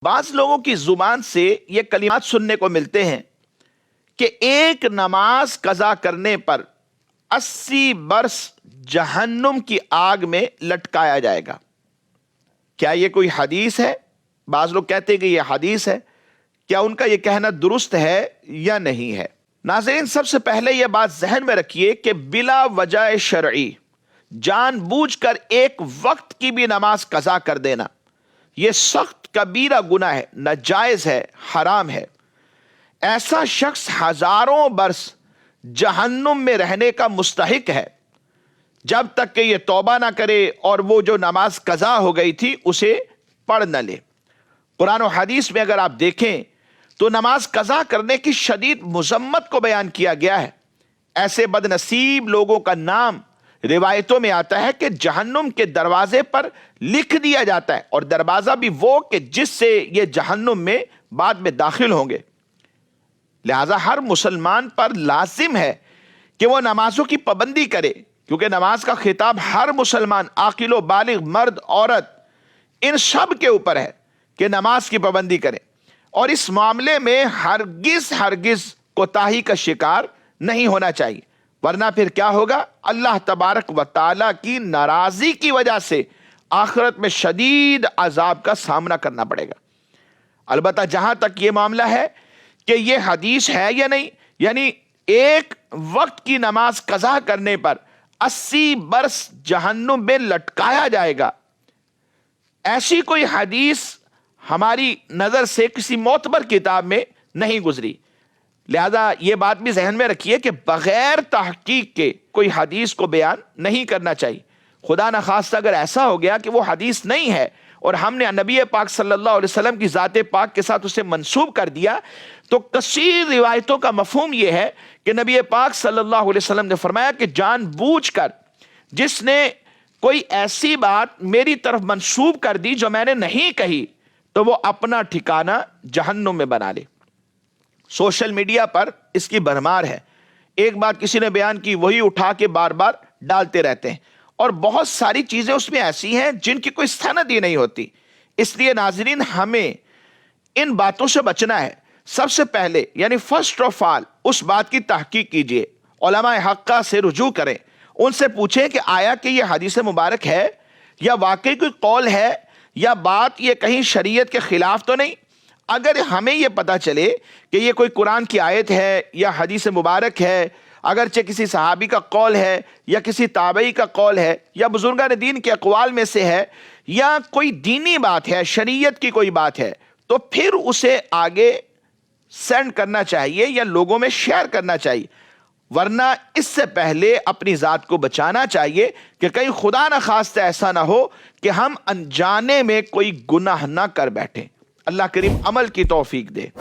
بعض लोगों की जुबान से ये कलिमात सुनने को मिलते हैं कि एक नमाज कज़ा करने पर 80 बरस जहन्नुम की आग में लटकाया जाएगा। क्या ये कोई हदीस है? बाज लोग कहते हैं कि ये हदीस है। क्या उनका ये कहना दुरुस्त है या नहीं है? नाज़रीन, सबसे पहले यह बात जहन में रखिए कि बिला वजह शरई जानबूझकर एक वक्त की भी नमाज कज़ा कर देना यह सख्त कबीरा गुनाह है, नाजायज है, हराम है। ऐसा शख्स हजारों बरस जहन्नुम में रहने का मुस्तहिक है जब तक कि यह तौबा ना करे और वो जो नमाज कज़ा हो गई थी उसे पढ़ न ले। कुरान और हदीस में अगर आप देखें तो नमाज कज़ा करने की शदीद मुज़म्मत को बयान किया गया है। ऐसे बदनसीब लोगों का नाम रिवायतों में आता है कि जहन्नुम के दरवाजे पर लिख दिया जाता है, और दरवाजा भी वो कि जिससे ये जहन्नुम में बाद में दाखिल होंगे। लिहाजा हर मुसलमान पर लाजिम है कि वो नमाजों की पाबंदी करे, क्योंकि नमाज का खिताब हर मुसलमान आकिलो बालिग मर्द औरत इन सब के ऊपर है कि नमाज की पाबंदी करें, और इस मामले में हरगिज कोताही का शिकार नहीं होना चाहिए, वरना फिर क्या होगा? अल्लाह तबारक व तआला की नाराजगी की वजह से आखिरत में शदीद अजाब का सामना करना पड़ेगा। अलबत्ता जहां तक ये मामला है कि ये हदीस है या नहीं, यानी एक वक्त की नमाज कज़ा करने पर 80 बरस जहन्नुम में लटकाया जाएगा, ऐसी कोई हदीस हमारी नजर से किसी मोतबर किताब में नहीं गुजरी। लिहाजा ये बात भी जहन में रखिए कि बगैर तहकीक के कोई हदीस को बयान नहीं करना चाहिए। खुदा न खास्ता अगर ऐसा हो गया कि वो हदीस नहीं है और हमने नबी पाक सल्लल्लाहु अलैहि वसल्लम की ज़ाते पाक के साथ उसे मंसूब कर दिया, तो कसीर रिवायतों का मफहूम यह है कि नबी पाक सल्लल्लाहु अलैहि वसल्लम ने फरमाया कि जानबूझकर जिसने कोई ऐसी बात मेरी तरफ मंसूब कर दी जो मैंने नहीं कही, तो वो अपना ठिकाना जहन्नुम में बना ले। सोशल मीडिया पर इसकी भरमार है। एक बात किसी ने बयान की वही उठा के बार बार डालते रहते हैं, और बहुत सारी चीजें उसमें ऐसी हैं जिनकी कोई सनद ही नहीं होती। इसलिए नाज़रीन, हमें इन बातों से बचना है। सबसे पहले यानी फर्स्ट ऑफ ऑल उस बात की तहकीक कीजिए, उलमाए हक्का से रुजू करें, उनसे पूछें कि आया कि यह हदीस मुबारक है या वाकई कोई कौल है या बात ये कहीं शरीयत के खिलाफ तो नहीं। अगर हमें यह पता चले कि यह कोई कुरान की आयत है या हदीस मुबारक है, अगरचे किसी सहाबी का कौल है या किसी ताबई का कौल है या बुजुर्गान दीन के अक़वाल में से है या कोई दीनी बात है, शरीयत की कोई बात है, तो फिर उसे आगे सेंड करना चाहिए या लोगों में शेयर करना चाहिए। वरना इससे पहले अपनी ज़ात को बचाना चाहिए कि कहीं खुदा न खास्ता ऐसा ना हो कि हम अनजाने में कोई गुनाह ना कर बैठे। अल्लाह करीम अमल की तौफीक दे।